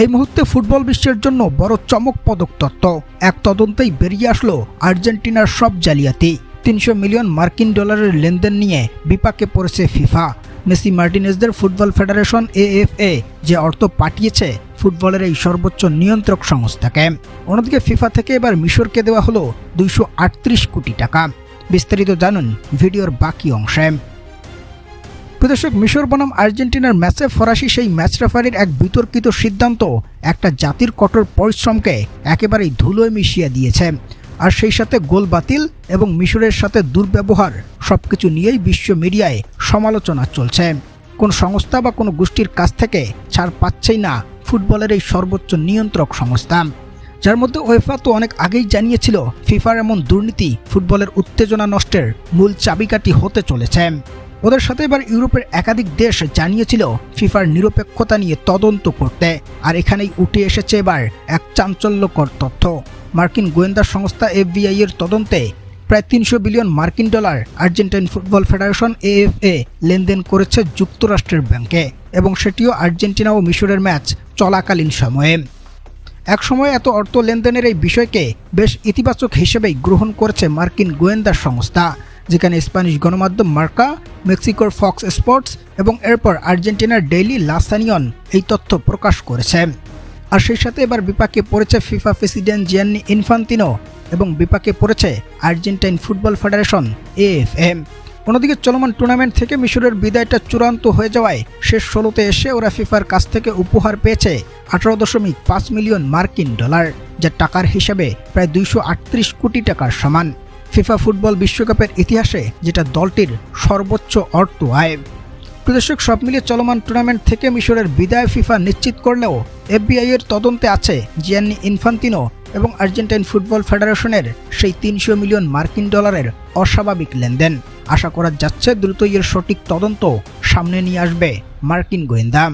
এই মুহূর্তে ফুটবল বিশ্বের জন্য বড় চমকপ্রদ তথ্য। এক তদন্তেই বেরিয়ে আসলো আর্জেন্টিনার সব জালিয়াতি। 300 মিলিয়ন মার্কিন ডলারের লেনদেন নিয়ে বিপাকে পড়েছে ফিফা। মেসি মার্টিনেজদের ফুটবল ফেডারেশন AFA যে অর্থ পাঠিয়েছে ফুটবলের এই সর্বোচ্চ নিয়ন্ত্রক সংস্থাকে। অন্যদিকে ফিফা থেকে এবার মিশরকে দেওয়া হলো 238 কোটি টাকা। বিস্তারিত জানুন ভিডিওর বাকি অংশে। প্রদর্শক, মিশর বনাম আর্জেন্টিনার ম্যাচে ফরাসি সেই ম্যাচ রেফারির এক বিতর্কিত সিদ্ধান্ত একটা জাতির কঠোর পরিশ্রমকে একেবারেই ধুলোয় মিশিয়ে দিয়েছে। আর সেই সাথে গোল বাতিল এবং মিশরের সাথে দুর্ব্যবহার সবকিছু নিয়েই বিশ্ব মিডিয়ায় সমালোচনা চলছে। কোন সংস্থা বা কোনো গোষ্ঠীর কাছ থেকে ছাড় পাচ্ছেই না ফুটবলের এই সর্বোচ্চ নিয়ন্ত্রক সংস্থা, যার মধ্যে ওয়েফা তো অনেক আগেই জানিয়েছিল ফিফার এমন দুর্নীতি ফুটবলের উত্তেজনা নষ্টের মূল চাবিকাঠি হতে চলেছে। ওদের সাথে এবার ইউরোপের একাধিক দেশ জানিয়েছিল ফিফার নিরপেক্ষতা নিয়ে তদন্ত করতে। আর এখানেই উঠে এসেছে এবার এক চাঞ্চল্যকর তথ্য। মার্কিন গোয়েন্দা সংস্থা FBI এর তদন্তে প্রায় 300 বিলিয়ন মার্কিন dollar Argentine football federation AFA লেনদেন করেছে যুক্তরাষ্ট্রের ব্যাংকে, এবং সেটিও আর্জেন্টিনা ও মিশরের ম্যাচ চলাকালীন সময়ে। এক সময় এত অর্থ লেনদেনের এই বিষয়কে বেশ ইতিবাচক হিসেবেই গ্রহণ করেছে মার্কিন গোয়েন্দা সংস্থা, যেখানে স্প্যানিশ গণমাধ্যম মার্কা, মেক্সিকোর ফক্স স্পোর্টস এবং এরপর আর্জেন্টিনার ডেইলি লা সানিয়ন এই তথ্য প্রকাশ করেছে। আর সেই সাথে এবার বিপাকে পড়েছে ফিফা প্রেসিডেন্ট জিয়ান্নি ইনফান্তিনো এবং বিপাকে পড়েছে আর্জেন্টাইন ফুটবল ফেডারেশন AFA। অন্যদিকে চলমান টুর্নামেন্ট থেকে মিশরের বিদায়টা চূড়ান্ত হয়ে যাওয়ায় শেষ 16তে এসে ওরা ফিফার কাছ থেকে উপহার পেয়েছে 18.5 মিলিয়ন মার্কিন ডলার, যা টাকার হিসাবে প্রায় 238 কোটি টাকার সমান। ফিফা ফুটবল বিশ্বকাপের ইতিহাসে যেটা দলটির সর্বোচ্চ অর্থ আয়। প্রদর্শক, সব মিলিয়ে চলমান টুর্নামেন্ট থেকে মিশরের বিদায় ফিফা নিশ্চিত করলেও FBI এর তদন্তে আছে জিয়ান্নি ইনফান্তিনো এবং আর্জেন্টাইন ফুটবল ফেডারেশনের সেই 300 মিলিয়ন মার্কিন ডলারের অস্বাভাবিক লেনদেন। আশা করা যাচ্ছে দ্রুতই এর সঠিক তদন্ত সামনে নিয়ে আসবে মার্কিন গোয়েন্দা।